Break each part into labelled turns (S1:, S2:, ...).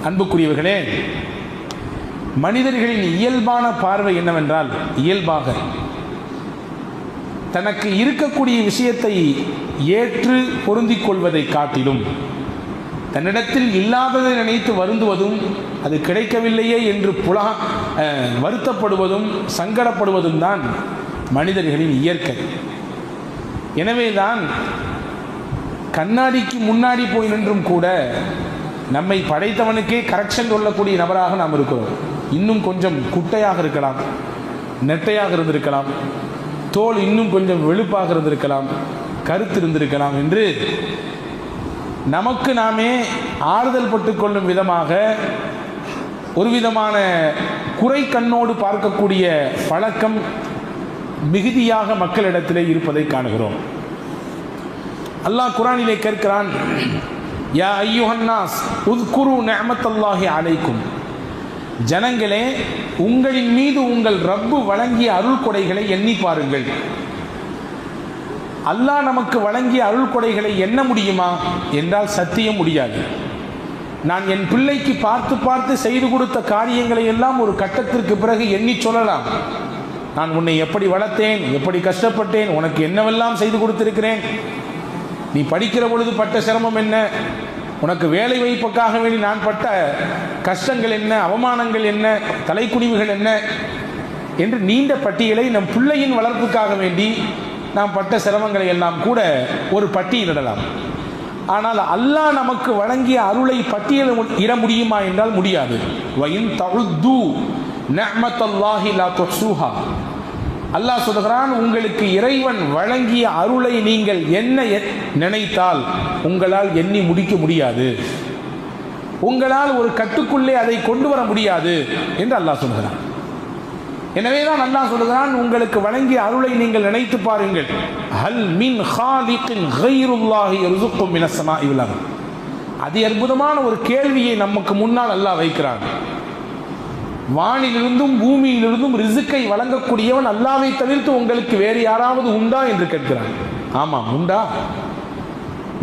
S1: அன்புக்குரியவர்களே, மனிதர்களின் இயல்பான பார்வை என்னவென்றால், இயல்பாக தனக்கு இருக்கக்கூடிய விஷயத்தை ஏற்று பொருந்திக் கொள்வதை காட்டிலும் தன்னிடத்தில் இல்லாததை நினைத்து வருந்துவதும், அது கிடைக்கவில்லையே என்று வருத்தப்படுவதும் சங்கடப்படுவதும் தான் மனிதர்களின் இயற்கை. எனவேதான் கண்ணாடிக்கு முன்னாடி போய் நின்றும் கூட நம்மை படைத்தவனுக்கே கரெக்ஷன் சொல்லக்கூடிய நபராக நாம் இருக்கிறோம். இன்னும் கொஞ்சம் குட்டையாக இருக்கலாம், நெட்டையாக இருந்திருக்கலாம், தோல் இன்னும் கொஞ்சம் வெளுப்பாக இருந்திருக்கலாம், கருத்து இருந்திருக்கலாம் என்று நமக்கு நாமே ஆறுதல் பட்டு கொள்ளும் விதமாக ஒரு விதமான குறை கண்ணோடு பார்க்கக்கூடிய பழக்கம் மிகுதியாக மக்களிடத்திலே இருப்பதை காணுகிறோம். அல்லாஹ் குர்ஆனிலே கேட்கிறான், யா அய்யுஹன்னாஸ் உத்குரு நிஅமத்தல்லாஹி அலைக்கும், ஜனங்களே உங்களின் மீது உங்கள் ரப்பு வழங்கிய அருள் கொடைகளை எண்ணி பாருங்கள். அல்லாஹ் நமக்கு வழங்கிய அருள் கொடைகளை எண்ண முடியுமா என்றால் சத்தியம் முடியாது. நான் என் பிள்ளைக்கு பார்த்து பார்த்து செய்து கொடுத்த காரியங்களை எல்லாம் ஒரு கட்டத்திற்கு பிறகு எண்ணி சொல்லலாம். நான் உன்னை எப்படி வளர்த்தேன், எப்படி கஷ்டப்பட்டேன், உனக்கு என்னவெல்லாம் செய்து கொடுத்திருக்கிறேன், நீ படிக்கிற பொழுது பட்ட சிரமம் என்ன, உனக்கு வேலை வாய்ப்புக்காக வேண்டி நான் பட்ட கஷ்டங்கள் என்ன, அவமானங்கள் என்ன, தலைக்குனிவுகள் என்ன என்று நீண்ட பட்டியலை நம் பிள்ளையின் வளர்ப்புக்காக வேண்டி நாம் பட்ட சிரமங்களை எல்லாம் கூட ஒரு பட்டியலிடலாம். ஆனால் அல்லாஹ் நமக்கு வழங்கிய அருளை பட்டியலிட முடியுமா என்றால் முடியாது. வயின் தஉது நிஅமத்தல்லாஹி லா துஹ்ஸூஹா, அல்லாஹ் சொல்கிறான், உங்களுக்கு இறைவன் வழங்கிய அருளை நீங்கள் என்ன நினைத்தால் உங்களால் எண்ணி முடிக்க முடியாது, உங்களால் ஒரு கட்டுக்குள்ளே அதை கொண்டு வர முடியாது என்று அல்லாஹ் சொல்கிறான். எனவேதான் அல்லாஹ் சொல்கிறான், உங்களுக்கு வழங்கிய அருளை நீங்கள் நினைத்து பாருங்கள். ஹல் மின் ஹாலிகின் கைருல்லாஹி யர்ஸுக்கும் மினஸ் ஸமாஇ வல் அர்த். அதி அற்புதமான ஒரு கேள்வியை நமக்கு முன்னால் அல்லாஹ் வைக்கிறான். வானிலிருந்தும் பூமியிலிருந்தும் ரிசுக்கை வழங்கக்கூடியவன் அல்லாஹ்வை தவிர்த்து உங்களுக்கு வேறு யாராவது உண்டா என்று கேட்கிறான். ஆமாம், உண்டா?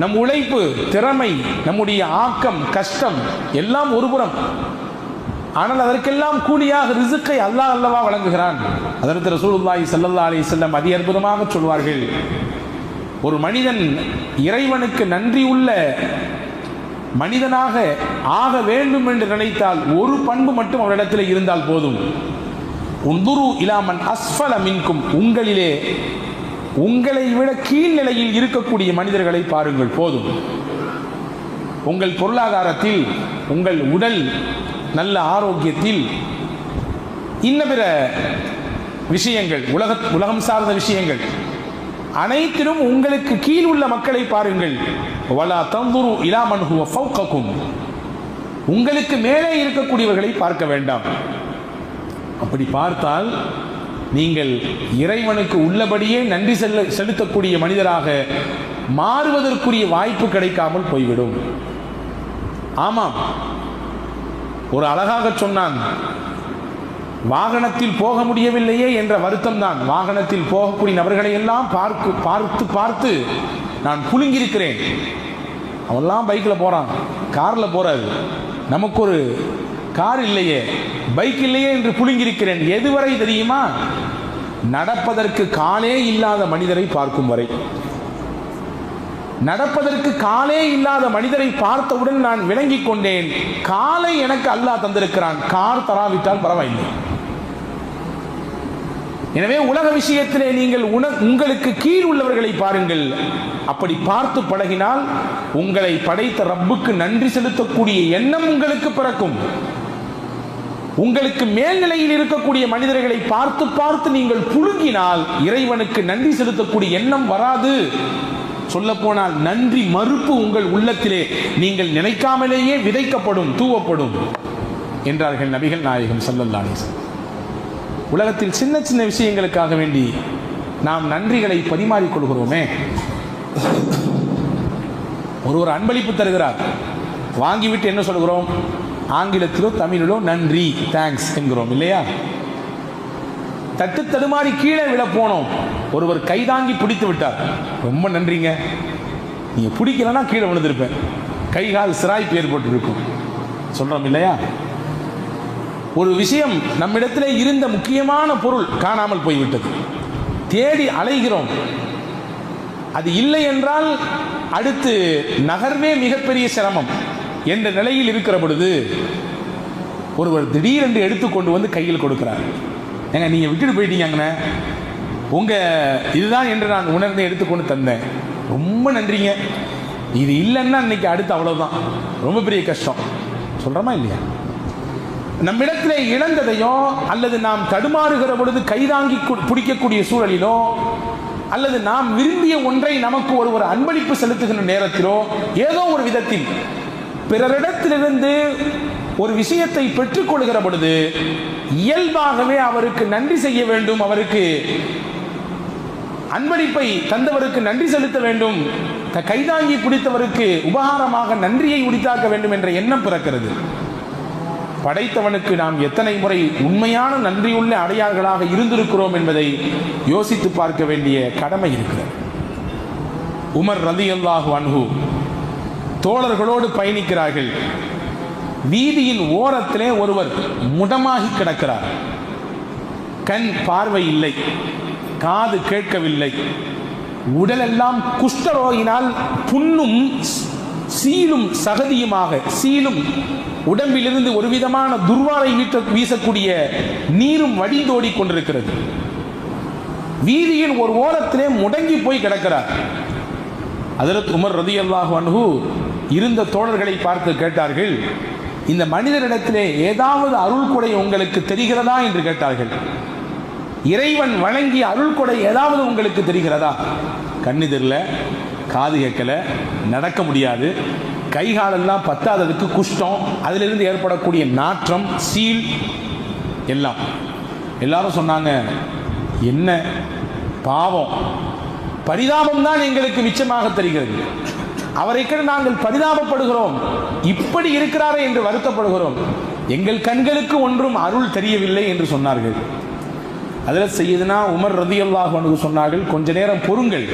S1: நம் உழைப்பு, திறமை, நம்முடைய ஆக்கம், கஷ்டம் எல்லாம் ஒருபுறம், ஆனால் அதற்கெல்லாம் கூலியாக ரிசுக்கை அல்லாஹ் அல்லவா வழங்குகிறான். அதற்கு ரசூலுல்லாஹி ஸல்லல்லாஹு அலைஹி வஸல்லம் அதி அற்புதமாக சொல்வார்கள், ஒரு மனிதன் இறைவனுக்கு நன்றி உள்ள மனிதனாக ஆக வேண்டும் என்று நினைத்தால் ஒரு பண்பு மட்டும் அவரிடத்தில் இருந்தால் போதும். உன்துரு இலாமன் அஸ்ஃபல மின்கும், உங்களிலே உங்களை விட கீழ்நிலையில் இருக்கக்கூடிய மனிதர்களை பாருங்கள் போதும். உங்கள் பொருளாதாரத்தில், உங்கள் உடல் நல்ல ஆரோக்கியத்தில், இன்ன பிற விஷயங்கள், உலகம் சார்ந்த விஷயங்கள் அனைத்திலும் உங்களுக்கு கீழ் உள்ள மக்களை பாருங்கள். வலா தன்துரு இலா மன் ஹுவ ஃபௌககும், உங்களுக்கு மேலே இருக்கக்கூடியவர்களை பார்க்க வேண்டாம். அப்படி பார்த்தால் நீங்கள் இறைவனுக்கு உள்ளபடியே நன்றி செலுத்தக்கூடிய மனிதராக மாறுவதற்குரிய வாய்ப்பு கிடைக்காமல் போய்விடும். ஆமாம், ஒரு அழகாக சொன்னான், வாகனத்தில் போக முடியவில்லையே என்ற வருத்தம் தான். வாகனத்தில் போகக்கூடிய நபர்களை எல்லாம் பார்த்து பார்த்து நான் புழுங்கியிருக்கிறேன். அவெல்லாம் பைக்கில் போகிறான், காரில் போகிறாரு, நமக்கு ஒரு கார் இல்லையே, பைக் இல்லையே என்று புழுங்கியிருக்கிறேன். எதுவரை தெரியுமா? நடப்பதற்கு காலே இல்லாத மனிதரை பார்க்கும் வரை. நடப்பதற்கு காலே இல்லாத மனிதரை பார்த்தவுடன் நான் விளங்கிக் கொண்டேன், காலை எனக்கு அல்லாஹ் தந்திருக்கிறான், கார் தராவிட்டால் பரவாயில்லை. எனவே உலக விஷயத்திலே நீங்கள் உங்களுக்கு கீழ் உள்ளவர்களை பாருங்கள். அப்படி பார்த்து பழகினால் உங்களை படைத்த ரப்புக்கு நன்றி செலுத்தக்கூடிய எண்ணம் உங்களுக்கு பிறக்கும். உங்களுக்கு மேல்நிலையில் இருக்கக்கூடிய மனிதர்களை பார்த்து பார்த்து நீங்கள் புழுங்கினால் இறைவனுக்கு நன்றி செலுத்தக்கூடிய எண்ணம் வராது. சொல்லப்போனால் நன்றி மறுப்பு உங்கள் உள்ளத்திலே நீங்கள் நினைக்காமலேயே விதைக்கப்படும், தூவப்படும் என்றார்கள் நபிகள் நாயகம் ஸல்லல்லாஹு அலைஹி வஸல்லம். உலகத்தில் சின்ன சின்ன விஷயங்களுக்காக வேண்டி நாம் நன்றிகளை பரிமாறிக்கொள்கிறோமே. ஒருவர் அன்பளிப்பு தருகிறார், வாங்கிவிட்டு என்ன சொல்கிறோம்? ஆங்கிலத்திலோ தமிழிலோ நன்றி, தேங்க்ஸ் என்கிறோம் இல்லையா? தட்டு தடுமாறி கீழே விழ போனோம், ஒருவர் கைதாங்கி பிடித்து விட்டார், ரொம்ப நன்றிங்க, நீங்கள் பிடிக்கலன்னா கீழே விழுந்திருப்பேன், கை கால் சிராய்ப்பு ஏற்பட்டு இருக்கும். சொல்றோம் இல்லையா? ஒரு விஷயம் நம்மிடத்திலே இருந்த முக்கியமான பொருள் காணாமல் போய்விட்டது, தேடி அலைகிறோம். அது இல்லை என்றால் அடுத்து நகர்வே மிகப்பெரிய சிரமம் என்ற நிலையில் இருக்கிற பொழுது ஒருவர் திடீரென்று எடுத்துக்கொண்டு வந்து கையில் கொடுக்கிறார். ஏங்க நீங்கள் விட்டுட்டு போயிட்டீங்கண்ணே, உங்கள் இதுதான் என்று நான் உணர்ந்து எடுத்துக்கொண்டு தந்தேன், ரொம்ப நன்றிங்க. இது இல்லைன்னா இன்னைக்கு அடுத்து அவ்வளோதான், ரொம்ப பெரிய கஷ்டம். சொல்கிறோமா இல்லையா? நம்மிடத்திலே இழந்ததையோ அல்லது நாம் தடுமாறுகிற பொழுது கைதாங்கி பிடிக்கக்கூடிய சூழலிலோ அல்லது நாம் விரும்பிய ஒன்றை நமக்கு ஒருவர் அன்பளிப்பு செலுத்துகின்ற நேரத்திலோ ஏதோ ஒரு விதத்தில் பிறரிடத்திலிருந்து ஒரு விஷயத்தை பெற்றுக்கொள்கிற பொழுது இயல்பாகவே அவருக்கு நன்றி செய்ய வேண்டும், அவருக்கு அன்பளிப்பை தந்தவருக்கு நன்றி செலுத்த வேண்டும், கைதாங்கி பிடித்தவருக்கு உபகாரமாக நன்றியை உரித்தாக்க வேண்டும் என்ற எண்ணம் பிறக்கிறது. படைத்தவனுக்கு நாம் எத்தனை முறை உண்மையான நன்றியுள்ள அடையாளர்களாக இருந்திருக்கிறோம் என்பதை யோசித்து பார்க்க வேண்டிய கடமை இருக்கிறது. உமர் ரலியல்லாஹு அன்ஹு தோழர்களோடு பயணிக்கிறார்கள். வீதியின் ஓரத்திலே ஒருவர் முடமாகி கிடக்கிறார். கண் பார்வை இல்லை, காது கேட்கவில்லை, உடலெல்லாம் குஷ்டரோகினால் புண்ணும் சீலும் சகதியுமாக, சீலும் உடம்பிலிருந்து ஒரு விதமான துர்வாரை வீசக்கூடிய நீரும் வடிந்தோடி கொண்டிருக்கிறது. வீதியின் ஒரு ஓரத்திலே முடங்கி போய் கிடக்கிறார். ஹஜ்ரத் உமர் ரலியல்லாஹு அன்ஹு இருந்த தோழர்களை பார்த்து கேட்டார்கள், இந்த மனிதரிடத்திலே ஏதாவது அருள் கொடை உங்களுக்கு தெரிகிறதா என்று கேட்டார்கள். இறைவன் வழங்கிய அருள் கொடை ஏதாவது உங்களுக்கு தெரிகிறதா? கண்ணு தெரியல, காது கேட்கல, நடக்க முடியாது, கைகாலெல்லாம் பத்தாததுக்கு குஷ்டம், அதிலிருந்து ஏற்படக்கூடிய நாற்றம், சீல் எல்லாம். எல்லாரும் சொன்னாங்க, என்ன பாவம், பரிதாபம் தான் எங்களுக்கு மிச்சமாக தெரிகிறது, அவரை கண்டு நாங்கள் பரிதாபப்படுகிறோம், இப்படி இருக்கிறாரே என்று வருத்தப்படுகிறோம், எங்கள் கண்களுக்கு ஒன்றும் அருள் தெரியவில்லை என்று சொன்னார்கள். அதில் சையதுனா உமர் ரலியல்லாஹு அன்ஹு சொன்னார்கள், கொஞ்ச நேரம் பொறுங்கள்,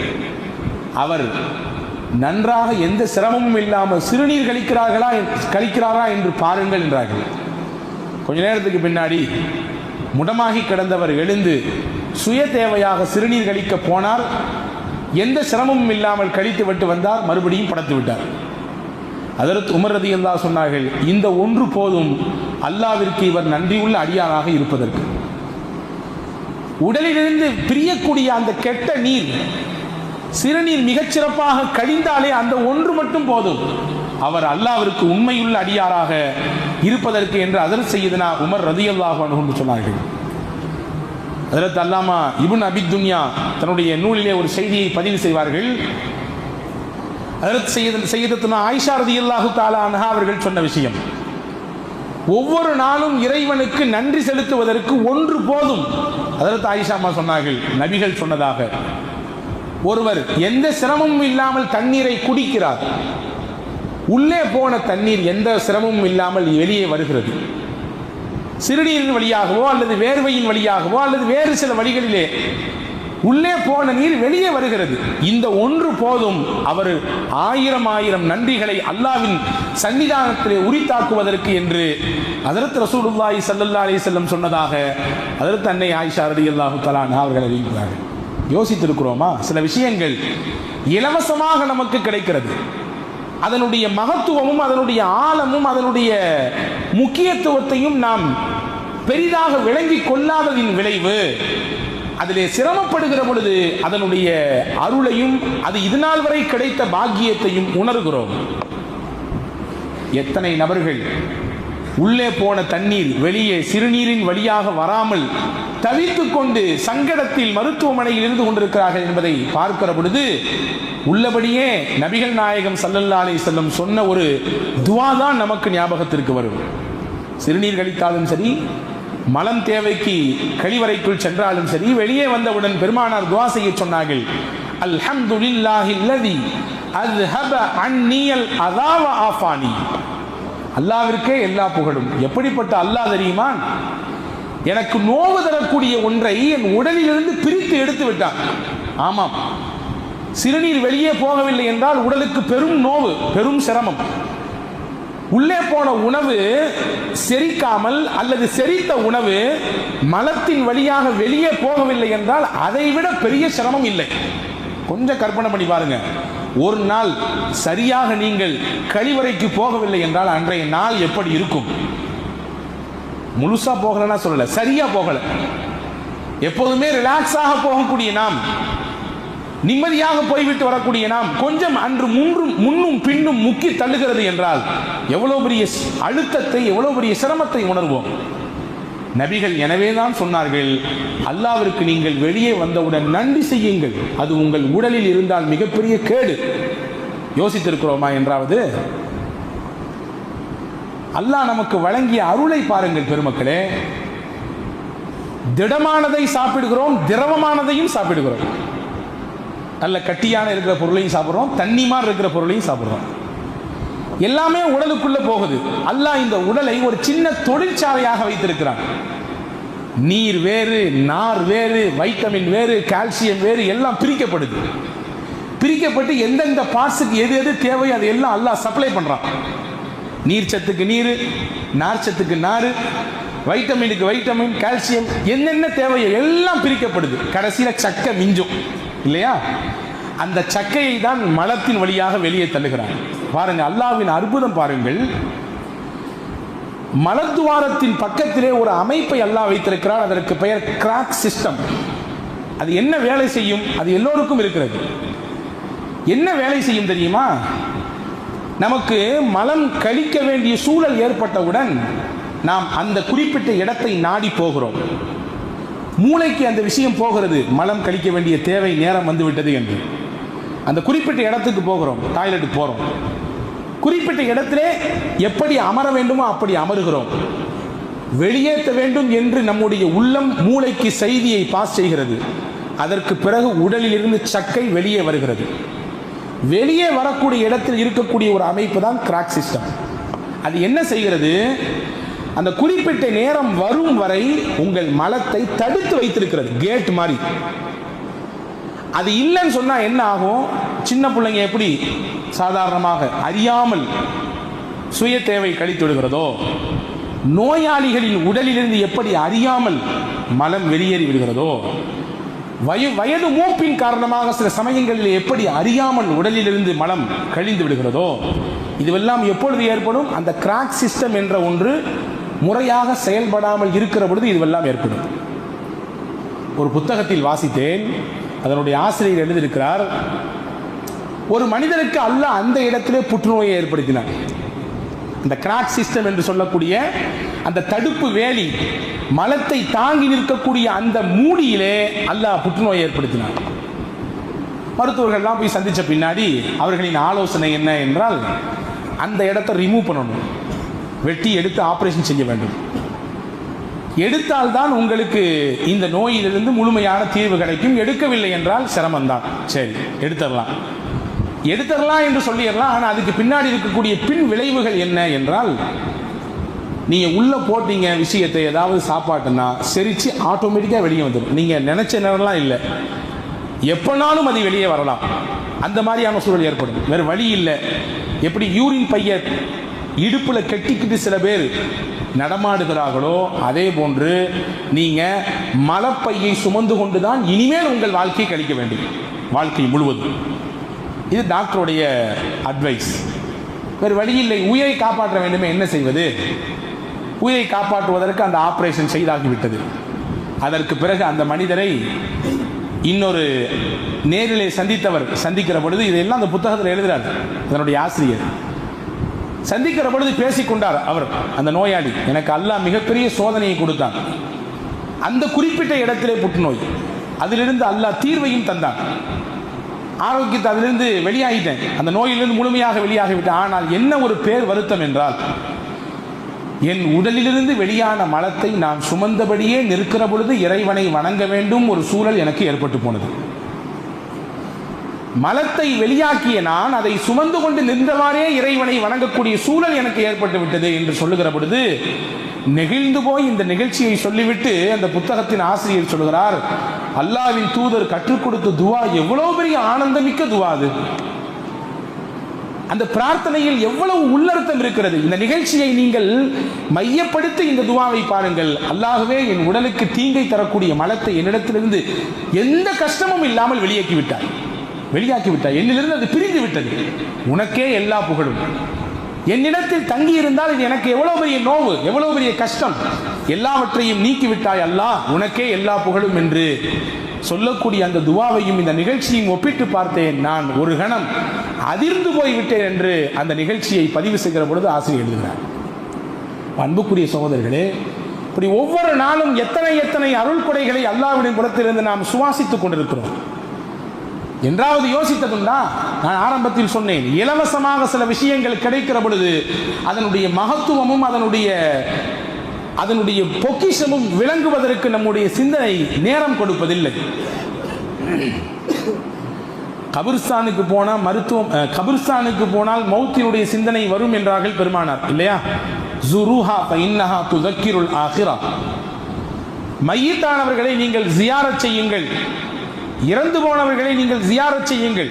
S1: அவர் நன்றாக எந்த சிரமமும் இல்லாமல் சிறுநீர் கழிக்கிறாரா என்று பாருங்கள் என்றார்கள். கொஞ்ச நேரத்துக்கு பின்னாடி முடமாகி கிடந்தவர் எழுந்து சுய தேவையாக சிறுநீர் கழிக்க போனார். எந்த சிரமமும் இல்லாமல் கழித்து விட்டு வந்தார், மறுபடியும் படுத்து விட்டார். ஹஜ்ரத் உமர் ரலியல்லாஹு சொன்னார்கள், இந்த ஒன்று போதும் அல்லாஹ்விற்கு இவர் நன்றியுள்ள அடியாராக இருப்பதற்கு. உடலிலிருந்து பிரியக்கூடிய அந்த கெட்ட நீர், சிறுநீர் மிகச்சிறப்பாக கழிந்தாலே அந்த ஒன்று மட்டும் போதும் அவர் அல்லாஹ்விற்கு உண்மையுள்ள அடியாராக இருப்பதற்கு என்று ஹஜ்ரத் சையதுனா உமர் ரலியல்லாஹு அன்ஹு சொன்னார்கள். ஹஜ்ரத் அல்லாமா இப்னு அபி துன்யா தன்னுடைய நூலிலே ஒரு செய்தியை பதிவு செய்வார்கள். ஹஜ்ரத் சையதத்துனா ஆயிஷா ரலியல்லாஹு தஆலா அன்ஹா அவர்கள் சொன்ன விஷயம், ஒவ்வொரு நாளும் இறைவனுக்கு நன்றி செலுத்துவதற்கு ஒன்று போதும். ஹஜ்ரத் ஆயிஷா அம்மா சொன்னார்கள், நபிகள் சொன்னதாக, ஒருவர் எந்த சிரமமும் இல்லாமல் தண்ணீரை குடிக்கிறார், உள்ளே போன தண்ணீர் எந்த சிரமமும் இல்லாமல் வெளியே வருகிறது. சிறுநீரின் வழியாகவோ அல்லது வேர்வையின் வழியாகவோ அல்லது வேறு சில வழிகளிலே உள்ளே போன நீர் வெளியே வருகிறது. இந்த ஒன்று போதும் அவர் ஆயிரம் ஆயிரம் நன்றிகளை அல்லாஹ்வின் சன்னிதானத்திலே உரித்தாக்குவதற்கு என்று ஹஜ்ரத் ரசூலுல்லாஹி ஸல்லல்லாஹு அலைஹி வஸல்லம் சொன்னதாக ஹஜ்ரத் அன்னை ஆயிஷா ரலியல்லாஹு தஆலா அன்ஹா அவர்கள் அறிவிக்கிறார்கள். யோசித்திருக்கிறோமா? சில விஷயங்கள் இலவசமாக நமக்கு கிடைக்கிறது, அதனுடைய மகத்துவமும் அதனுடைய ஆழமும் அதனுடைய முக்கியத்துவத்தையும் நாம் பெரிதாக விளங்கிக் கொள்ளாததின் விளைவு, அதிலே சிரமப்படுகிற பொழுது அதனுடைய அருளையும் அது இதுநாள் வரை கிடைத்த பாக்கியத்தையும் உணர்கிறோம். எத்தனை நபர்கள் உள்ளே போன தண்ணீர் வெளியே சிறுநீரின் வழியாக வராமல் தவித்துக் கொண்டு சங்கடத்தில் மருத்துவமனையில் இருந்து கொண்டிருக்கிறார்கள் என்பதை பார்க்கிற பொழுது உள்ளபடியே நபிகள் நாயகம் ஸல்லல்லாஹு அலைஹி வஸல்லம் சொன்ன ஒரு துஆ தான் நமக்கு ஞாபகத்திற்கு வரும். சிறுநீர் கழித்தாலும் சரி, மலம் தேவைக்கு கழிவறைக்குள் சென்றாலும் சரி, வெளியே வந்தவுடன் பெருமானார் துஆ செய்ய சொன்னார்கள், அல்ஹம்துலில்லாஹில்லதி அஸ்ஹப அன்னியல் அதா வ ஆஃபானி. அல்லாஹ்விற்கே எல்லா புகழும். எப்படிப்பட்ட அல்லாஹ் தெரியுமா? எனக்கு நோவு தரக்கூடிய ஒன்றை என் உடலிலிருந்து பிரித்து எடுத்து விட்டான். ஆமாம், சிறுநீர் வெளியே போகவில்லை என்றால் உடலுக்கு பெரும் நோவு, பெரும் சிரமம். உள்ளே போன உணவு செரிக்காமல் அல்லது செரித்த உணவு மலத்தின் வழியாக வெளியே போகவில்லை என்றால் அதைவிட பெரிய சிரமம் இல்லை. கொஞ்சம் கற்பனை பண்ணி பாருங்க. ஒரு நாள் சரியாக நீங்கள் கழிவறைக்கு போகவில்லை என்றால் அன்றைய நாள் எப்படி இருக்கும்? முழுசா போகலன்னா சொல்லல, சரியா போகல. எப்போதுமே ரிலாக்ஸாக போகக்கூடிய நாம், நிம்மதியாக போய்விட்டு வரக்கூடிய நாம், கொஞ்சம் அன்று முன்னும் பின்னும் முக்கி தள்ளுகிறது என்றால் எவ்வளவு பெரிய அழுத்தத்தை, எவ்வளவு பெரிய சிரமத்தை உணர்வோம். நபிகள் எனவேதான் சொன்னார்கள், அல்லாவிற்கு நீங்கள் வெளியே வந்தவுடன் நன்றி செய்யுங்கள், அது உங்கள் உடலில் இருந்தால் மிகப்பெரிய கேடு. யோசித்திருக்கிறோமா என்றாவது? அல்லாஹ் நமக்கு வழங்கிய அருளை பாருங்கள் பெருமக்களே. திடமானதை சாப்பிடுகிறோம், திரவமானதையும் சாப்பிடுகிறோம். நல்ல கட்டியான இருக்கிற பொருளையும் சாப்பிடுறோம், தண்ணிமார் இருக்கிற பொருளையும் சாப்பிடுறோம். எல்லாமே உடலுக்குள்ள போகுது. அல்லாஹ் இந்த உடலை ஒரு சின்ன தொழிற்சாலையாக வைத்திருக்கிறான். நீர் வேறு, நார் வேறு, வைட்டமின் வேறு, கால்சியம் வேறு, எல்லாம் பிரிக்கப்படுது. பிரிக்கப்பட்டு எந்தெந்த பார்ட்ஸுக்கு எது எது தேவை அது எல்லாம் அல்லாஹ் சப்ளை பண்றான். நீர் சத்துக்கு நீர், நார் சத்துக்கு நார், வைட்டமினுக்கு வைட்டமின், கால்சியம், என்னென்ன தேவையோ எல்லாம் பிரிக்கப்படுது. கடைசியில சக்கை மிஞ்சும் இல்லையா? அந்த சக்கையை தான் மலத்தின் வழியாக வெளியே தள்ளுகிறான். பாருங்க, அல்லாஹ்வின் அற்புதம் பாருங்கள். மலத்துவாரத்தின் பக்கத்திலே ஒரு அமைப்பை அல்லாஹ் வைத்திருக்கிறார். அதற்கு பெயர் கிராக் சிஸ்டம். அது என்ன வேலை செய்யும்? அது எல்லோருக்கும் இருக்கிறது. என்ன வேலை செய்யும் தெரியுமா? நமக்கு மலம் கழிக்க வேண்டிய சூழல் ஏற்பட்டவுடன் நாம் அந்த குறிப்பிட்ட இடத்தை நாடி போகிறோம். மூளைக்கு அந்த விஷயம் போகிறது, மலம் கழிக்க வேண்டிய தேவை நேரம் வந்துவிட்டது என்று. அந்த குறிப்பிட்ட இடத்துக்கு போகிறோம், டாய்லெட்டுக்கு போகிறோம். குறிப்பிட்ட இடத்திலே எப்படி அமர வேண்டுமோ அப்படி அமருகிறோம். வெளியேற்ற வேண்டும் என்று நம்முடைய உள்ளம் மூளைக்கு செய்தியை பாஸ் செய்கிறது. அதற்கு பிறகு உடலில் இருந்து சக்கை வெளியே வருகிறது. வெளியே வரக்கூடிய இடத்தில் இருக்கக்கூடிய ஒரு அமைப்பு தான் கிராக் சிஸ்டம். அது என்ன செய்கிறது? அந்த குறிப்பிட்ட நேரம் வரும் வரை உங்கள் மலத்தை தடுத்து வைத்திருக்கிறது, கேட் மாதிரி. அது இல்லைன்னு சொன்னா என்ன ஆகும்? சின்ன பிள்ளைங்க எப்படி சாதாரணமாக அறியாமல் சுய தேவை கழித்து விடுகிறதோ, நோயாளிகளின் உடலிலிருந்து எப்படி அறியாமல் மலம் வெளியேறி விடுகிறதோ, வயது மூப்பின் காரணமாக சில சமயங்களில் எப்படி அறியாமல் உடலிலிருந்து மலம் கழிந்து விடுகிறதோ, இதுவெல்லாம் எப்பொழுது ஏற்படும்? அந்த கிராக் சிஸ்டம் என்ற ஒன்று முறையாக செயல்படாமல் இருக்கிற பொழுது இதுவெல்லாம் ஏற்படும். ஒரு புத்தகத்தில் வாசித்தேன், அதனுடைய ஆசிரியர் எழுதியிருக்கிறார், ஒரு மனிதனுக்கு அல்லாஹ் அந்த இடத்திலே புற்றுநோயை ஏற்படுத்தினார். அந்த கிராக் சிஸ்டம் என்று சொல்லக்கூடிய அந்த தடுப்பு வேலி, மலத்தை தாங்கி நிற்கக்கூடிய அந்த மூடியிலே அல்லாஹ் புற்றுநோயை ஏற்படுத்தினார். மருத்துவர்கள்லாம் போய் சந்தித்த பின்னாடி அவர்களின் ஆலோசனை என்ன என்றால், அந்த இடத்தை ரிமூவ் பண்ணணும், வெட்டி எடுத்து ஆபரேஷன் செய்ய வேண்டும். எடுத்தால்தான் உங்களுக்கு இந்த நோயிலிருந்து முழுமையான தீர்வு கிடைக்கும். எடுக்கவில்லை என்றால் சிரமம்தான். சரி, எடுத்துடலாம் என்று சொல்லிடலாம். ஆனால் அதுக்கு பின்னாடி இருக்கக்கூடிய பின் விளைவுகள் என்ன என்றால், நீங்க உள்ள போட்டீங்க விஷயத்தை, ஏதாவது சாப்பாட்டுன்னா செரிச்சு ஆட்டோமேட்டிக்கா வெளியே வந்துடும். நீங்க நினைச்ச நேரம்லாம் இல்லை, எப்பனாலும் அது வெளியே வரலாம். அந்த மாதிரியான சூழல் ஏற்படும். வேறு வழி இல்லை. எப்படி யூரின் பைய இடுப்புல கெட்டிக்கிட்டு சில பேர் நடமாடுகிறார்களோ, அதே போன்று நீங்க மலப்பையை சுமந்து கொண்டுதான் இனிமேல் உங்கள் வாழ்க்கையை கழிக்க வேண்டும், வாழ்க்கை முழுவதும். இது டாக்டருடைய அட்வைஸ். வேறு வழி இல்லை. உயிரை காப்பாற்ற வேண்டுமே, என்ன செய்வது? உயிரை காப்பாற்றுவதற்கு அந்த ஆபரேஷன் செய்தாகிவிட்டது. அதற்கு பிறகு அந்த மனிதரை இன்னொரு நேரிலே சந்திக்கிற பொழுது, இதெல்லாம் அந்த புத்தகத்தில் எழுதுகிறார் அதனுடைய ஆசிரியர். சந்திக்கிற பொழுது பேசிக்கொண்டார் அவர், அந்த நோயாளி, எனக்கு அல்லாஹ் மிகப்பெரிய சோதனையை கொடுத்தான். அந்த குறிப்பிட்ட இடத்திலே புற்றுநோய், அதிலிருந்து அல்லாஹ் தீர்வையும் தந்தான். ஆரோக்கியத்தை அதிலிருந்து வெளியாகிட்டேன், அந்த நோயிலிருந்து முழுமையாக வெளியாகிவிட்டேன். ஆனால் என்ன ஒரு பேர் வருத்தம் என்றால், என் உடலிலிருந்து வெளியான மலத்தை நான் சுமந்தபடியே நிற்கிற பொழுது இறைவனை வணங்க வேண்டும் ஒரு சூழல் எனக்கு ஏற்பட்டு போனது. மலத்தை வெளியாக்கிய நான் அதை சுமந்து கொண்டு நின்றவாறே இறைவனை வணங்கக்கூடிய சூழல் எனக்கு ஏற்பட்டு விட்டது என்று சொல்லுகிற பொழுது நெகிழ்ந்து போய் இந்த நிகழ்ச்சியை சொல்லிவிட்டு அந்த புத்தகத்தின் ஆசிரியர் சொல்கிறார், அல்லாஹ்வின் தூதர் கற்றுக் கொடுத்த துவா எவ்வளவு பெரிய ஆனந்தமிக்க துவா அது. அந்த பிரார்த்தனையில் எவ்வளவு உள்ளர்த்தம் இருக்கிறது. இந்த நிகழ்ச்சியை நீங்கள் மையப்படுத்தி இந்த துவாவை பாருங்கள். அல்லாஹ்வே, என் உடலுக்கு தீங்கை தரக்கூடிய மலத்தை என்னிடத்திலிருந்து எந்த கஷ்டமும் இல்லாமல் வெளியாக்கி விட்டாய், என்னிலிருந்து அது பிரிந்து விட்டது. உனக்கே எல்லா புகழும். என்னிடத்தில் தங்கி இருந்தால் இது எனக்கு எவ்வளவு பெரிய நோவு, எவ்வளவு பெரிய கஷ்டம், எல்லாவற்றையும் நீக்கிவிட்டாய் அல்லாஹ், உனக்கே எல்லா புகழும் என்று சொல்லக்கூடிய அந்த துவாவையும் இந்த நிகழ்ச்சியும் ஒப்பிட்டு பார்த்தேன். நான் ஒரு கணம் அதிர்ந்து போய்விட்டேன் என்று அந்த நிகழ்ச்சியை பதிவு செய்கிற பொழுது ஆசிரியர் எழுதுகிறார். அன்புக்குரிய சகோதரர்களே, இப்படி ஒவ்வொரு நாளும் எத்தனை எத்தனை அருள் கொடைகளை அல்லாஹ்வின் புறத்திலிருந்து நாம் சுவாசித்துக் கொண்டிருக்கிறோம். என்றாவது யோசித்ததுண்டா? நான் ஆரம்பத்தில் சொன்னேன், இலவசமாக சில விஷயங்கள் கிடைக்கிற பொழுது அதனுடைய மகத்துவமும் அதனுடைய பொக்கிஷமும் விளங்குவதற்கு நம்முடைய சிந்தனை நேரம் கொடுப்பதில்லை. கபிர்ஸ்தானுக்கு போனால் கபிர்ஸ்தானுக்கு போனால் மௌத்தினுடைய சிந்தனை வரும் என்றார்கள் பெருமானார், இல்லையா? ஜுருஹா ஃபஇன்னஹா துதக்கிருல் ஆகிரா. மையத்தானவர்களை நீங்கள் ஜியாரத் செய்யுங்கள், இறந்து போனவர்களை நீங்கள் ஜியாரத் செய்யுங்கள்.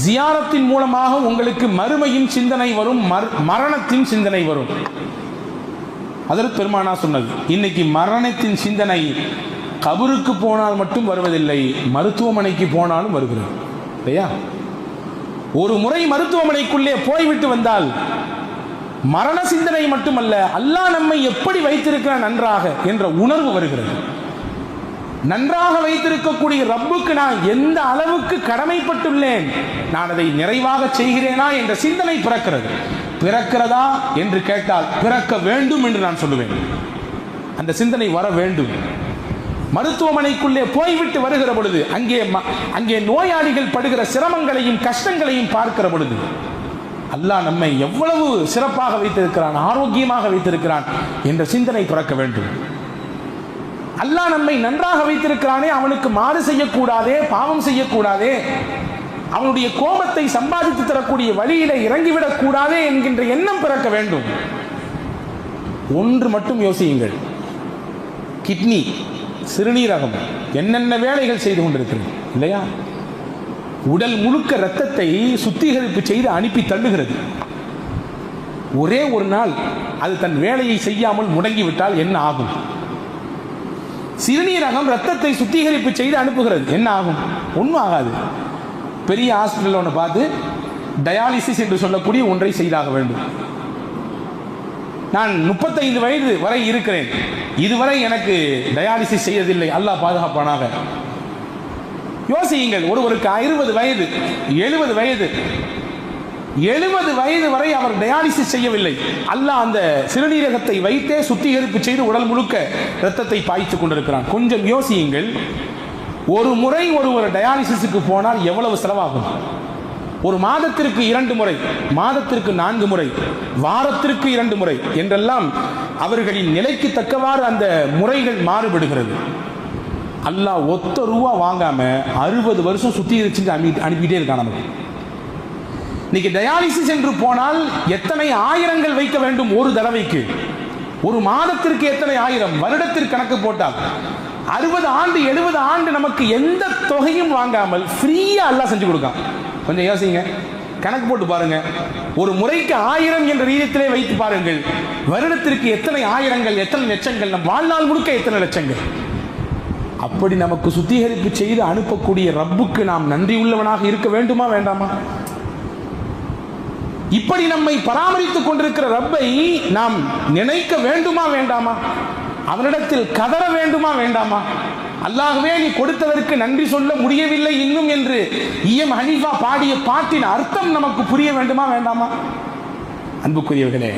S1: ஜியாரத்தின் மூலமாக உங்களுக்கு மறுமையின் சிந்தனை வரும், மரணத்தின் சிந்தனை வரும். அதற்கு பெருமானா சொன்னது. இன்னைக்கு மரணத்தின் சிந்தனை கபருக்கு போனால் மட்டும் வருவதில்லை, மருத்துவமனைக்கு போனாலும் வருகிறது, இல்லையா? ஒரு முறை மருத்துவமனைக்குள்ளே போய்விட்டு வந்தால் மரண சிந்தனை மட்டுமல்ல, அல்லாஹ் நம்மை எப்படி வைத்திருக்கிறான் நன்றாக என்ற உணர்வு வருகிறது. நன்றாக வைத்திருக்கக்கூடிய ரப்புக்கு நான் எந்த அளவுக்கு கடமைப்பட்டுள்ளேன், நான் அதை நிறைவாக செய்கிறேனா என்ற சிந்தனை பிறக்கிறதா என்று கேட்டால் பிறக்க வேண்டும் என்று நான் சொல்லுவேன். அந்த சிந்தனை வர வேண்டும். மருத்துவமனைக்குள்ளே போய்விட்டு வருகிற பொழுது அங்கே நோயாளிகள் படுகிற சிரமங்களையும் கஷ்டங்களையும் பார்க்கிற பொழுது அல்லாஹ் நம்மை எவ்வளவு சிறப்பாக வைத்திருக்கிறான், ஆரோக்கியமாக வைத்திருக்கிறான் என்ற சிந்தனை பிறக்க வேண்டும். அல்லாஹ் நம்மை நன்றாக வைத்திருக்கிறானே, அவனுக்கு மாறு செய்யக்கூடாதே, பாவம் செய்யக்கூடாதே, அவனுடைய கோபத்தை சம்பாதித்து தரக்கூடிய வழியில இறங்கிவிடக் கூடாதே என்கின்ற எண்ணம் பிறக்க வேண்டும். ஒன்று மட்டும் யோசியுங்கள், கிட்னி, சிறுநீரகம் என்னென்ன வேலைகள் செய்து கொண்டிருக்கிறது, இல்லையா? உடல் முழுக்க இரத்தத்தை சுத்திகரிப்பு செய்து அனுப்பி தள்ளுகிறது. ஒரே ஒரு நாள் அது தன் வேலையை செய்யாமல் முடங்கிவிட்டால் என்ன ஆகும்? சிறுநீரகம் ரத்தத்தை சுத்திகரிப்பு செய்து அனுப்புகிறது, என்ன ஆகும்? ஒன்றும் ஆகாது. பெரிய ஹாஸ்பிட்டல் ஒன்று பார்த்து டயாலிசிஸ் என்று சொல்லக்கூடிய ஒன்றை செய்தாக வேண்டும். நான் 35 வயது வரை இருக்கிறேன், இதுவரை எனக்கு டயாலிசிஸ் செய்யதில்லை, அல்லாஹ் பாதுகாப்பானாக. யோசியுங்கள், ஒருவருக்கு 60 வயது 70 வயது 70 வயது வரை அவர் டயாலிசிஸ் செய்யவில்லை, அல்லாஹ் அந்த சிறுநீரகத்தை வைத்தே சுத்திகரிப்பு செய்து உடல் முழுக்க இரத்தத்தை பாய்ச்சி கொண்டிருக்கிறான். கொஞ்சம் யோசியுங்கள், ஒரு முறை ஒருவர் டயாலிசிஸுக்கு போனால் எவ்வளவு செலவாகும்? ஒரு மாதத்திற்கு 2 முறை, மாதத்திற்கு 4 முறை, வாரத்திற்கு 2 முறை என்றெல்லாம் அவர்களின் நிலைக்கு தக்கவாறு அந்த முறைகள் மாறுபடுகிறது. அல்லாஹ் ஒத்த ரூபா வாங்காம 60 வருஷம் சுத்திகரிச்சு அனுப்பிட்டே இருக்கான் நமக்கு. இன்னைக்கு டயாலிசிஸ் என்று போனால் எத்தனை ஆயிரங்கள் வைக்க வேண்டும் ஒரு தடவைக்கு? ஒரு மாதத்திற்கு எத்தனை ஆயிரம்? வருடத்திற்கு கணக்கு போட்டால் 60 ஆண்டு 70 ஆண்டு நமக்கு எந்த தொகையும் வாங்காமல் ஃப்ரீயா அல்லாஹ் செஞ்சு கொடுக்கான். கொஞ்சம் யோசிங்க, கணக்கு போட்டு பாருங்க. ஒரு முறைக்கு 1000 என்ற ரீதியிலே வைத்து பாருங்கள், வருடத்திற்கு எத்தனை ஆயிரங்கள், எத்தனை லட்சங்கள், நம் வாழ்நாள் முழுக்க எத்தனை லட்சங்கள். அப்படி நமக்கு சுத்திகரிப்பு செய்து அனுப்பக்கூடிய ரப்புக்கு நாம் நன்றி உள்ளவனாக இருக்க வேண்டுமா வேண்டாமா? இப்படி நம்மை பராமரித்துக் கொண்டிருக்கிற ரப்பை நாம் நினைக்க வேண்டுமா வேண்டாமா? அவனிடத்தில் கதற வேண்டுமா வேண்டாமா? அல்லாஹ்வே, நீ கொடுத்ததற்கு நன்றி சொல்ல முடியவில்லை இன்னும் என்று இஎம் ஹனீஃபா பாடிய பாட்டின் அர்த்தம் நமக்கு புரிய வேண்டுமா வேண்டாமா? அன்புக்குரியவர்களே,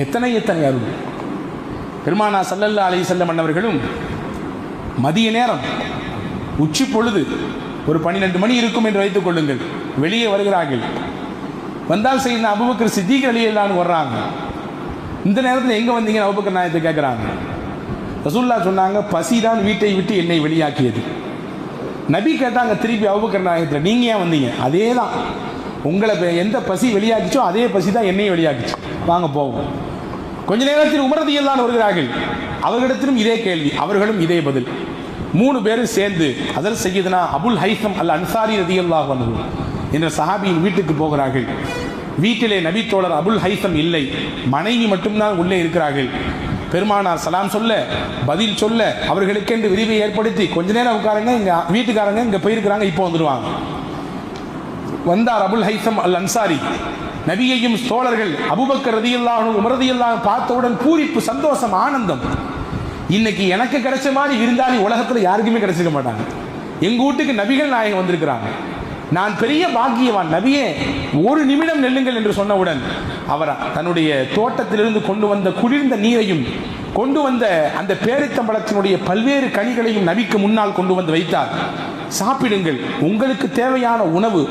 S1: எத்தனை எத்தனை அருள். பெருமானா ஸல்லல்லாஹு அலைஹி வஸல்லம் அன்னவர்களும் மதிய நேரம் உச்சி பொழுது ஒரு 12 மணி இருக்கும் என்று வைத்துக் கொள்ளுங்கள், வெளியே வருகிறார்கள். வந்தால் செய்த அபூபக்கர் சித்திக் ரலியல்லாஹு அன்ஹு வர்றாங்க. இந்த நேரத்தில் எங்கே வந்தீங்கன்னு அபூபக்கர் நாயகத்தை கேட்குறாங்க. ரசூலுல்லாஹ் சொன்னாங்க, பசி தான் வீட்டை விட்டு என்னை வெளியாக்கியது. நபி கேட்டாங்க திருப்பி அபூபக்கர் நாயகத்தில், நீங்கள் ஏன் வந்தீங்க? அதே தான், உங்களை எந்த பசி வெளியாக்கிச்சோ அதே பசி தான் என்னையும் வெளியாக்கிச்சு, வாங்க போவோம். கொஞ்ச நேரத்தில் உமர் ரலியல்லாஹு அன்ஹு வருகிறார்கள். அவர்களிடத்திலும் இதே கேள்வி, அவர்களும் இதே பதில். 3 பேரும் சேர்ந்து அதர் சையதுனா அபுல் ஹைசம் அல் அன்சாரி ரலியல்லாஹு அன்ஹு என்ற சஹாபியின் வீட்டுக்கு போகிறார்கள். வீட்டிலே நபி தோழர் அபுல் ஹைசம் இல்லை, மனைவி மட்டும்தான் உள்ளே இருக்கிறார்கள். பெருமானார் சலாம் சொல்ல, பதில் சொல்ல, அவர்களுக்கென்று விரிவை ஏற்படுத்தி கொஞ்ச நேரம் உட்காருங்க, இங்க வீட்டுக்காரங்க இங்க போயிருக்கிறாங்க, இப்போ வந்துடுவாங்க. வந்தார் அபுல் ஹைசம் அல் அன்சாரி. நபியையும் தோழர்கள் அபூபக்கர் ரலியல்லாஹு அன்ஹு, உமர் ரலியல்லாஹு அன்ஹு பார்த்தவுடன் பூரிப்பு, சந்தோஷம், ஆனந்தம். இன்னைக்கு எனக்கு கிடைச்ச மாதிரி விருந்தாளி உலகத்துல யாருக்குமே கிடைச்சிக்க மாட்டாங்க. எங்க வீட்டுக்கு நபிகள் நாயகம் வந்திருக்கிறாங்க, நான் பெரிய பாக்கியவான், நபியே ஒரு நிமிடம் நெல்லுங்கள் என்று சொன்னவுடன் அவர் தன்னுடைய தோட்டத்திலிருந்து கொண்டு வந்த குளிர்ந்த நீரையும் கொண்டு வந்த அந்த பேரித்தம்பழத்தினுடைய பல்வேறு கனிகளையும் நபிக்கு முன்னால் கொண்டு வந்து வைத்தார். சாப்பிடுங்கள், உங்களுக்கு தேவையான உணவு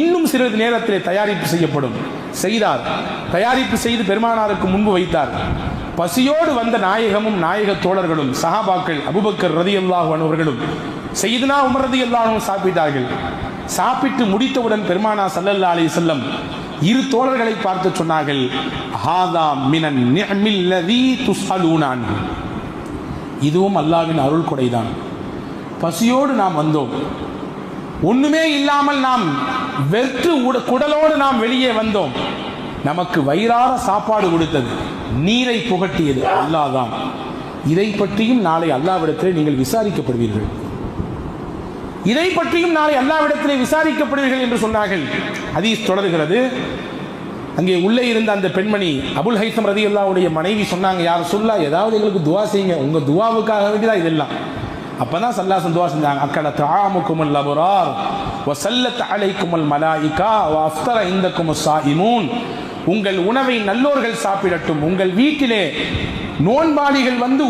S1: இன்னும் சிறிது நேரத்தில் தயாரிப்பு செய்யப்படும். செய்தார். தயாரிப்பு செய்து பெருமானாருக்கு முன்பு வைத்தார். பசியோடு வந்த நாயகமும் நாயக தோழர்களும் சஹாபாக்கள் அபூபக்கர் ரலியல்லாஹு அன்ஹு அவர்களும் சய்யிதுனா உமர் ரலியல்லாஹு அன்ஹு சாப்பிட்டார்கள். சாப்பிட்டு முடித்தவுடன் பெருமானார் ஸல்லல்லாஹு அலைஹி வஸல்லம் இரு தோழர்களை பார்த்து சொன்னார்கள், ஹாதா மினன் நிஅமில் லதீ துஸ்அலூன அன்ஹு. இதுவும் அல்லாஹ்வின் அருள் கொடைதான். பசியோடு நாம் வந்தோம், ஒண்ணுமே இல்லாமல் நாம் வெற்று குடலோடு நாம் வெளியே வந்தோம். நமக்கு வயிறார சாப்பாடு கொடுத்தது, நீரை புகட்டியது அல்லாஹ் தான். இதை பற்றியும் நாளை அல்லாஹ்விடத்திலே நீங்கள் விசாரிக்கப்படுவீர்கள், இதை பற்றியும் நாளை அல்லாஹ்விடத்திலே விசாரிக்கப்படுவீர்கள் என்று சொன்னார்கள். ஹதீஸ் தொடர்கிறது. அங்கே உள்ளே இருந்த அந்த பெண்மணி அபுல் ஹைசம் ரலியல்லாஹுடைய மனைவி சொன்னாங்க, யார் சொல்லா ஏதாவது எங்களுக்கு துவா செய்யுங்க, உங்க துவாவுக்காக வேண்டிதான் இதெல்லாம். அப்பதான் ஸல்லல்லாஹு துவா செஞ்சாங்க, அக்கல தஆமுக்குமுல் அபரார் வ ஸல்லத் அலைக்குமுல் மலாயிகா வ அஃப்தர இந்தக்குமுஸ் ஸாயிமூன். உங்கள் உணவை நல்லோர்கள் சாப்பிடட்டும், உங்கள் வீட்டிலே நோன்பாளிகள் வந்து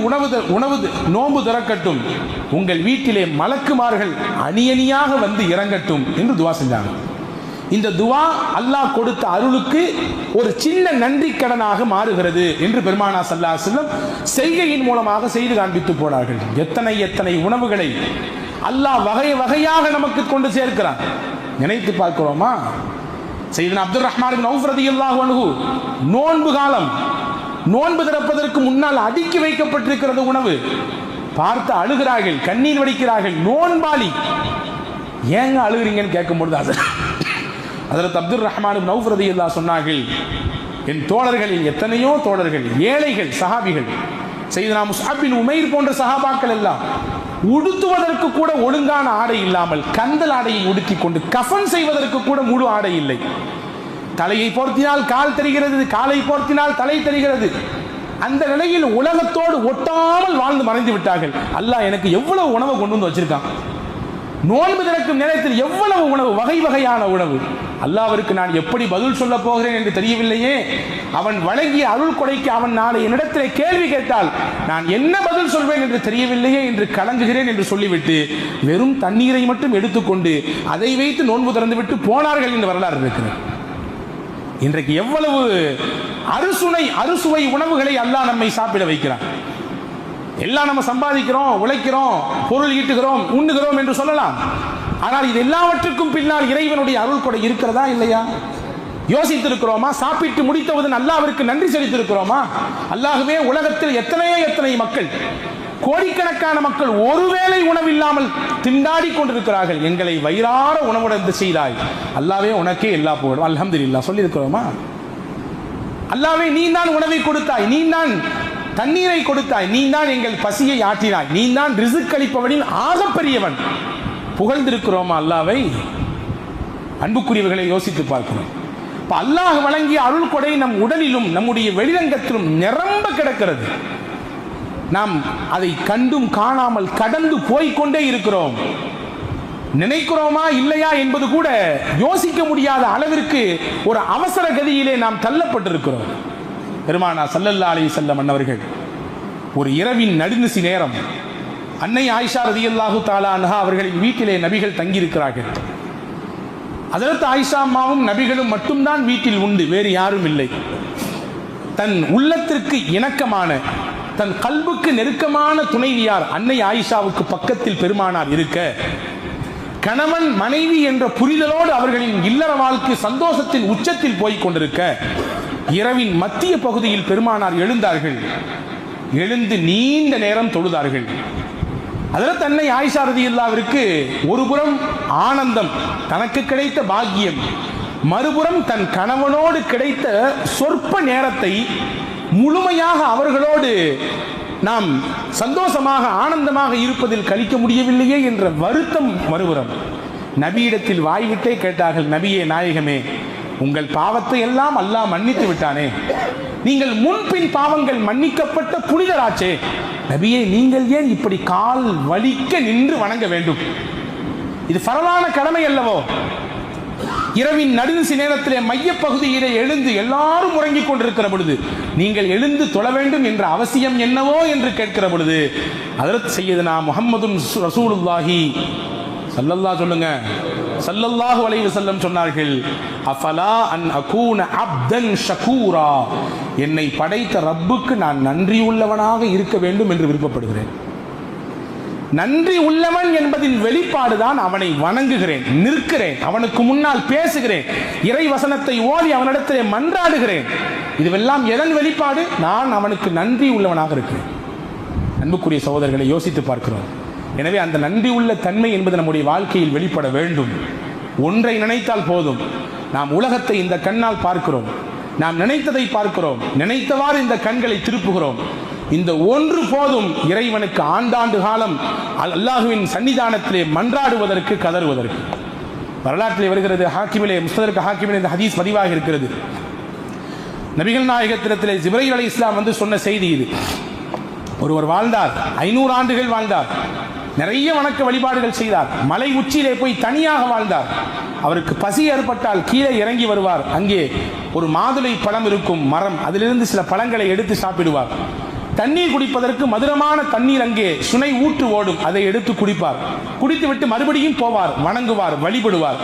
S1: நோன்பு திறக்கட்டும், உங்கள் வீட்டிலே மலக்குமார்கள் அணியணியாக வந்து இறங்கட்டும் என்று துவா செஞ்சாங்க. இந்த துவா அல்லாஹ் கொடுத்த அருளுக்கு ஒரு சின்ன நன்றி கடனாக மாறுகிறது என்று பெருமானார் ஸல்லல்லாஹு அலைஹி வஸல்லம் செய்கையின் மூலமாக செய்து காண்பித்து போனார்கள். எத்தனை எத்தனை உணவுகளை அல்லாஹ் வகை வகையாக நமக்கு கொண்டு சேர்க்கிறான், நினைத்து பார்க்கிறோமா? சய்யிதுனா அப்துர் ரஹ்மான் இப்னு அவுஃப் ரலியல்லாஹு அன்ஹு நோன்பு காலம், நோன்பு திறப்பதற்கு முன்னால் அடுக்கி வைக்கப்பட்டிருக்கிறது உணவு. பார்த்து அழுகிறார்கள், கண்ணீர் வடிக்கிறார்கள். நோன்பாளி, ஏங்க அழுகிறீங்கன்னு கேட்கும்பொழுது ஹஜ்ரத் அப்துர் ரஹ்மான் இப்னு அவுஃப் ரலியல்லாஹு சொன்னார்கள், என் தோழர்களில் எத்தனையோ தோழர்கள், ஏழைகள், சஹாபிகள், சய்யிதுனா முஸ்அப் பின் உமைர் போன்ற சஹாபாக்கள் எல்லாம் உடுத்துவதற்கு கூட ஒழுங்கான ஆடை இல்லாமல் கந்தல் ஆடையை உடுத்திக் கொண்டு, கஃபன் செய்வதற்கு கூட முழு ஆடை இல்லை. தலையை போர்த்தினால் கால் தெரிகிறது, காலை போர்த்தினால் தலை தெரிகிறது. அந்த நிலையில் உலகத்தோடு ஒட்டாமல் வாழ்ந்து மறைந்து விட்டார்கள். அல்லாஹ் எனக்கு எவ்வளவு உணவு கொண்டு வந்து வச்சிருக்கான், நோன்பு திறக்கும் நேரத்தில் எவ்வளவு உணவு, வகை வகையான உணவு. அல்லாஹ்விற்கு நான் எப்படி பதில் சொல்ல போகிறேன் என்று தெரியவில்லையே. அவன் வழங்கிய அருள் கொடைக்கு அவன் நாளை என்னிடத்திலே கேள்வி கேட்டால் நான் என்ன பதில் சொல்வேன் என்று தெரியவில்லையே என்று கலங்குகிறேன் என்று சொல்லிவிட்டு வெறும் தண்ணீரை மட்டும் எடுத்துக்கொண்டு அதை வைத்து நோன்பு திறந்து விட்டு போனார்கள் என்று வரலாறு இருக்கிறது. இன்றைக்கு எவ்வளவு அறுசுவை உணவுகளை அல்லாஹ் நம்மை சாப்பிட வைக்கிறான். எல்லாம் நம்ம சம்பாதிக்கிறோம், உழைக்கிறோம், பொருள் ஈட்டுகிறோம், உண்ணுகிறோம் என்று சொல்லலாம். ஆனால் இது எல்லாவற்றுக்கும் பின்னால் இறைவனுடைய அருள் கொடை இருக்கிறதா இல்லையா? யோசித்திருக்கிறோமா? சாப்பிட்டு முடித்தவுடன் அல்லாஹ்விற்கு நன்றி செலுத்தியிருக்கிறோமா? அல்லாஹ்வே, உலகத்தில் எத்தனை மக்கள், கோடிக்கணக்கான மக்கள் ஒருவேளை உணவில்லாமல் திண்டாடி கொண்டிருக்கிறார்கள். எங்களை வயிறார உணவுடன் செய்தாய் அல்லாஹ்வே, உனக்கே எல்லா புகழும், அல்ஹம்துலில்லாஹ் சொல்லி இருக்கிறோமா? அல்லாஹ்வே, நீ தான் உணவை கொடுத்தாய், நீ தான் தண்ணீரை கொடுத்தாய், நீ தான் எங்கள் பசியை ஆற்றினாய், நீ தான் ரிஸ்க் அளிப்பவனின் ஆகப்பெரியவன். புகழ்ந்திருக்கிறோமா அல்லாஹ்வை? அன்புக்குரியவர்களை யோசித்து பார்க்கிறோம். அல்லாஹ் வழங்கிய அருள் கொடை நம் உடலிலும் நம்முடைய வெளிரங்கத்திலும் நிரம்ப கிடக்கிறது. நாம் அதை கண்டும் காணாமல் கடந்து போய்கொண்டே இருக்கிறோம். நினைக்கிறோமா இல்லையா என்பது கூட யோசிக்க முடியாத அளவிற்கு ஒரு அவசர கதியிலே நாம் தள்ளப்பட்டிருக்கிறோம். பெருமானார் ஸல்லல்லாஹு அலைஹி வஸல்லம் அன்னவர்கள் ஒரு இரவின் நடுநிசி நேரம் அன்னை ஆயிஷா ரலியல்லாஹு தஆலா அன்ஹா அவர்களின் வீட்டிலே நபிகள் தங்கியிருக்கிறார்கள். ஹஜ்ரத் ஆயிஷா அம்மாவும் நபிகளும் மட்டும்தான் வீட்டில் உண்டு, வேறு யாரும் இல்லை. தன் உள்ளத்திற்கு இணக்கமான, தன் கல்புக்கு நெருக்கமான துணைவியார் அன்னை ஆயிஷாவுக்கு பக்கத்தில் பெருமானார் இருக்க, கணவன் மனைவி என்ற புரிதலோடு அவர்களின் இல்லற வாழ்க்கை சந்தோஷத்தின் உச்சத்தில் போய்க் கொண்டிருக்க, இரவின் மத்திய பகுதியில் பெருமானார் எழுந்தார்கள். எழுந்து நீண்ட நேரம் தொழுதார்கள். ஹஜ்ரத் அன்னை ஆயிஷா ரலியல்லாஹுவிற்கு ஒரு புறம் ஆனந்தம், தனக்கு கிடைத்த பாக்கியம், மறுபுறம் தன் கணவனோடு கிடைத்த சொற்ப நேரத்தை முழுமையாக அவர்களோடு நாம் சந்தோஷமாக ஆனந்தமாக இருப்பதில் கழிக்க முடியவில்லையே என்ற வருத்தம் மறுபுறம். நபியிடத்தில் வாய்விட்டே கேட்டார்கள், நபியே நாயகமே, உங்கள் பாவத்தை எல்லாம் அல்லாஹ் மன்னித்து விட்டானே, நீங்கள் முன்பின் பாவங்கள் மன்னிக்கப்பட்ட புனிதராச்சே, நபியே நீங்கள் ஏன் இப்படி கால் வலிக்க நின்று வணங்க வேண்டும்? இது பரவான கடமை அல்லவோ? இரவின் நடுநிசி நேரத்திலே மையப்பகுதியிலே எழுந்து எல்லாரும் உறங்கிக் கொண்டிருக்கிற பொழுது நீங்கள் எழுந்து தொழ வேண்டும் என்ற அவசியம் என்னவோ என்று கேட்கிற பொழுது ஹஜ்ரத் சையதுனா முஹம்மதுன் ரசூலுல்லாஹி ஸல்லல்லாஹு அலைஹி வஸல்லம் சொன்னார்கள், அஃபலா அன் அகூன அப்தன் ஷகூரா, என்னை படைத்த ரப்புக்கு நான் நன்றி உள்ளவனாக இருக்க வேண்டும் என்று விருப்பப்படுகிறேன். நன்றி உள்ளவன் என்பதின் வெளிப்பாடுதான் அவனை வணங்குகிறேன், நிற்கிறேன், அவனுக்கு முன்னால் பேசுகிறேன், இறை வசனத்தை ஓதி அவனிடத்திலே மன்றாடுகிறேன். இதுவெல்லாம் எதன் வெளிப்பாடு? நான் அவனுக்கு நன்றி உள்ளவனாக இருக்கிறேன். அன்புக்குரிய சகோதரர்களை யோசித்து பார்க்கிறோம். எனவே அந்த நன்றி உள்ள தன்மை என்பது நம்முடைய வாழ்க்கையில் வெளிப்பட வேண்டும். ஒன்றை நினைத்தால் போதும். நாம் உலகத்தை இந்த கண்ணால் பார்க்கிறோம், நாம் நினைத்ததை பார்க்கிறோம், நினைத்தவாறு இந்த கண்களை திருப்புகிறோம். இந்த ஒன்று போதும் இறைவனுக்கு ஆண்டாண்டு காலம் அல்லாஹுவின் சன்னிதானத்திலே மன்றாடுவதற்கு, கதறுவதற்கு. வரலாற்றிலே வருகிறது, ஹாக்கிமிலே முஸ்ததரக் ஹாக்கிமிலே இந்த ஹதீஸ் பதிவாக இருக்கிறது. நபிகள் நாயகத்திலே ஜிப்ரீல் அலைஹிஸ்ஸலாம் வந்து சொன்ன செய்தி இது. ஒருவர் வாழ்ந்தார், 500 ஆண்டுகள் வாழ்ந்தார், நிறைய வணக்க வழிபாடுகள் செய்தார், மலை உச்சியிலே போய் தனியாக வாழ்ந்தார். அவருக்கு பசி ஏற்பட்டால் கீழே இறங்கி வருவார், அங்கே ஒரு மாதுளை பழம் இருக்கும் மரம், அதிலிருந்து சில பழங்களை எடுத்து சாப்பிடுவார். தண்ணீர் குடிப்பதற்கு மதுரமான தண்ணீர் அங்கே சுனை ஊற்று ஓடும், அதை எடுத்து குடிப்பார். குடித்துவிட்டு மறுபடியும் போவார், வணங்குவார், வழிபடுவார்.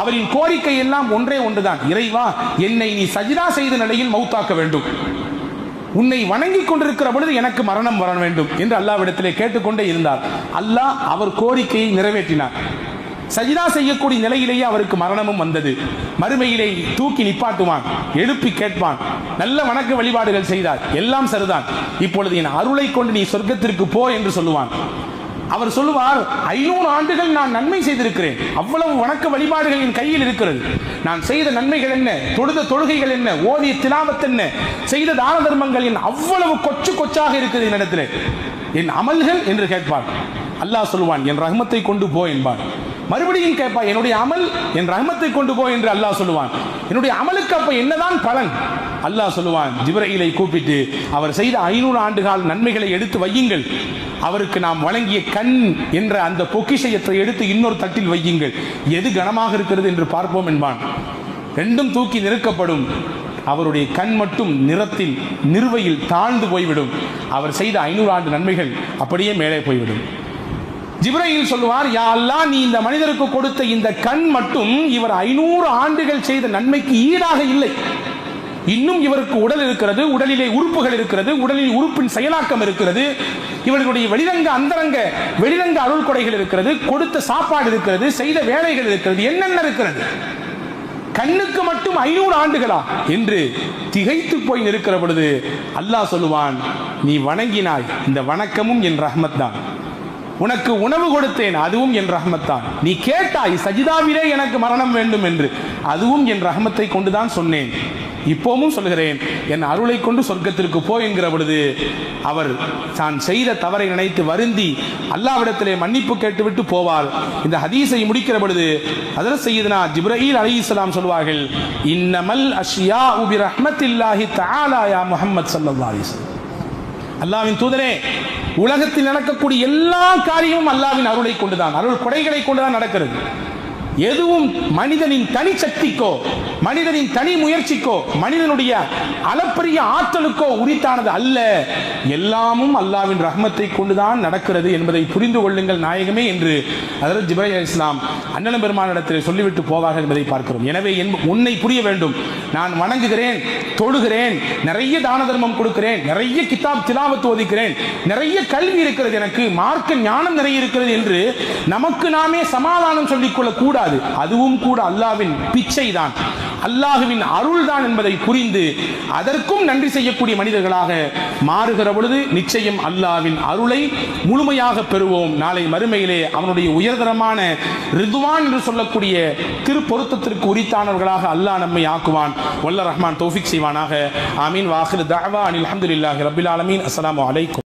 S1: அவரின் கோரிக்கை எல்லாம் ஒன்றே ஒன்றுதான், இறைவா, என்னை நீ சஜிதா செய்த நிலையில் மௌத்தாக்க வேண்டும், உன்னை வணங்கிக் கொண்டிருக்கிற பொழுது எனக்கு மரணம் வர வேண்டும் என்று அல்லாஹ்விடத்திலே கேட்டுக்கொண்டே இருந்தார். அல்லாஹ் அவர் கோரிக்கையை நிறைவேற்றினார். சஜிதா செய்யக்கூடிய நிலையிலேயே அவருக்கு மரணமும் வந்தது. மறுமையிலே தூக்கி நிப்பாட்டுவான், எழுப்பி கேட்பான். நல்ல வணக்க வழிபாடுகள் செய்தார், எல்லாம் சரிதான், இப்பொழுது என் அருளை கொண்டு நீ சொர்க்கத்திற்கு போ என்று சொல்லுவான். அவர் சொல்லுவார், 500 ஆண்டுகள் நான் நன்மை செய்திருக்கிறேன், அவ்வளவு வணக்க வழிபாடுகள் என் கையில் இருக்கிறது, நான் செய்த நன்மைகள் என்ன, தொழுத தொழுகைகள் என்ன, ஓதிய திலாவத் என்ன, செய்த தான தர்மங்கள் என்ன, அவ்வளவு கொச்சு கொச்சாக இருக்குது என்னிடத்தில், என் அமல்கள் என்று கேட்பார். அல்லாஹ் சொல்லுவான், என் ரஹ்மத்தை கொண்டு போ என்பான். மறுபடியும் கேட்பா, என்னுடைய அமல் என் ரஹ்மத்தை கொண்டு போ என்று அல்லாஹ் சொல்லுவான். என்னுடைய அமலுக்கு அப்ப என்னதான் பலன்? அல்லாஹ் சொல்லுவான், ஜிப்ரீலை கூப்பிட்டு அவர் செய்த 500 ஆண்டுகால நன்மைகளை எடுத்து வையுங்கள், அவருக்கு நாம் வழங்கிய கண் என்ற அந்த பொக்கிஷத்தை எடுத்து இன்னொரு தட்டில் வையுங்கள், எது கனமாக இருக்கிறது என்று பார்ப்போம் என்பான். ரெண்டும் தூக்கி நிறுக்கப்படும். அவருடைய கண் மட்டும் நிறத்தில் நிறுவையில் தாழ்ந்து போய்விடும். அவர் செய்த 500 ஆண்டு நன்மைகள் அப்படியே மேலே போய்விடும். ஜிப்ரீல் சொல்லுவார், யா அல்லாஹ், நீ இந்த மனிதருக்கு கொடுத்த இந்த கண் மட்டும் இவர் 500 ஆண்டுகள் செய்த நன்மைக்கு ஈடாக இல்லை. இன்னும் இவருக்கு உடல் இருக்கிறது, உடலிலே உறுப்புகள் இருக்கிறது, உடலில் உறுப்பின் செயலாக்கம் இருக்கிறது, இவர்களுடைய வெளிரங்க அந்தரங்க வெளிரங்க அருள் கொடைகள் இருக்கிறது, கொடுத்த சாப்பாடு இருக்கிறது, செய்த வேலைகள் இருக்கிறது, என்னென்ன இருக்கிறது. கண்ணுக்கு மட்டும் 500 ஆண்டுகளா என்று திகைத்து போய் நிற்கிற பொழுது அல்லாஹ் சொல்லுவான், நீ வணங்கினாய், இந்த வணக்கமும் என் ரஹ்மத் தான். உனக்கு உணவு கொடுத்தேன், அதுவும் என் ரஹ்மத் தான். நீ கேட்டாய் சஜிதாவிலே எனக்கு மரணம் வேண்டும் என்று, அதுவும் என் ரஹ்மத்தை கொண்டுதான் சொன்னேன். இப்போவும் சொல்கிறேன், என் அருளை கொண்டு சொர்க்கத்திற்கு போ என்கிற பொழுது அவர் தான் செய்த தவறை நினைத்து வருந்தி அல்லாஹ்விடத்திலே மன்னிப்பு கேட்டுவிட்டு போவார். இந்த ஹதீஸை முடிக்கிற பொழுது ஹஜ்ரத் சய்யிதுனா ஜிப்ரீல் அலைஹிஸ்ஸலாம் சொல்வார்கள், இன்னமல் அஷ்யாஉ பிரஹ்மத்தில்லாஹி தஆலா யா முஹம்மத் ஸல்லல்லாஹு அலைஹி வஸல்லம். அல்லாஹ்வின் தூதரே, உலகத்தில் நடக்கக்கூடிய எல்லா காரியமும் அல்லாஹ்வின் அருளை கொண்டுதான், அருள் கொடைகளை கொண்டுதான் நடக்கிறது. எதுவும் மனிதனின் தனி சக்திக்கோ, மனிதனின் தனி முயற்சிக்கோ, மனிதனுடைய அளப்பரிய ஆற்றலுக்கோ உரித்தானது அல்ல. எல்லாமும் அல்லாஹ்வின் ரஹ்மத்தை கொண்டுதான் நடக்கிறது என்பதை புரிந்து கொள்ளுங்கள் நாயகமே என்று ஹஜ்ரத் ஜிப்ரீல் அலைஹிஸ்ஸலாம் அண்ணன் பெருமானிடத்தில் சொல்லிவிட்டு போவார்கள் என்பதை பார்க்கிறோம். எனவே உன்னை புரிய வேண்டும், நான் வணங்குகிறேன், தொழுகிறேன், நிறைய தான தர்மம் கொடுக்கிறேன், நிறைய கிதாப் திலாவத் ஓதிக்கிறேன், நிறைய கல்வி இருக்கிறது, எனக்கு மார்க்க ஞானம் நிறைய இருக்கிறது என்று நமக்கு நாமே சமாதானம் சொல்லிக் கொள்ள கூடாது. அதுவும் கூட அல்லாஹ்வின் பிச்சை தான். அல்லாஹுவின் அருள் தான் என்பதை புரிந்து அதற்கும் நன்றி செய்யக்கூடிய மனிதர்களாக மாறுகிற பொழுது நிச்சயம் அல்லாஹ்வின் அருளை முழுமையாக பெறுவோம். நாளை மறுமையிலே அவனுடைய உயர்தரமான ரிதுவான் என்று சொல்லக்கூடிய திருப்பொருத்தத்திற்கு உரித்தானவர்களாக அல்லாஹ் நம்மை ஆக்குவான். வல்ல ரஹ்மான் தௌஃபீக் செய்வானாக. ஆமீன். வாஹிரு தஅவா அனில் ஹம்துலில்லாஹி ரப்பில் ஆலமீன். அஸ்ஸலாமு அலைக்கும்.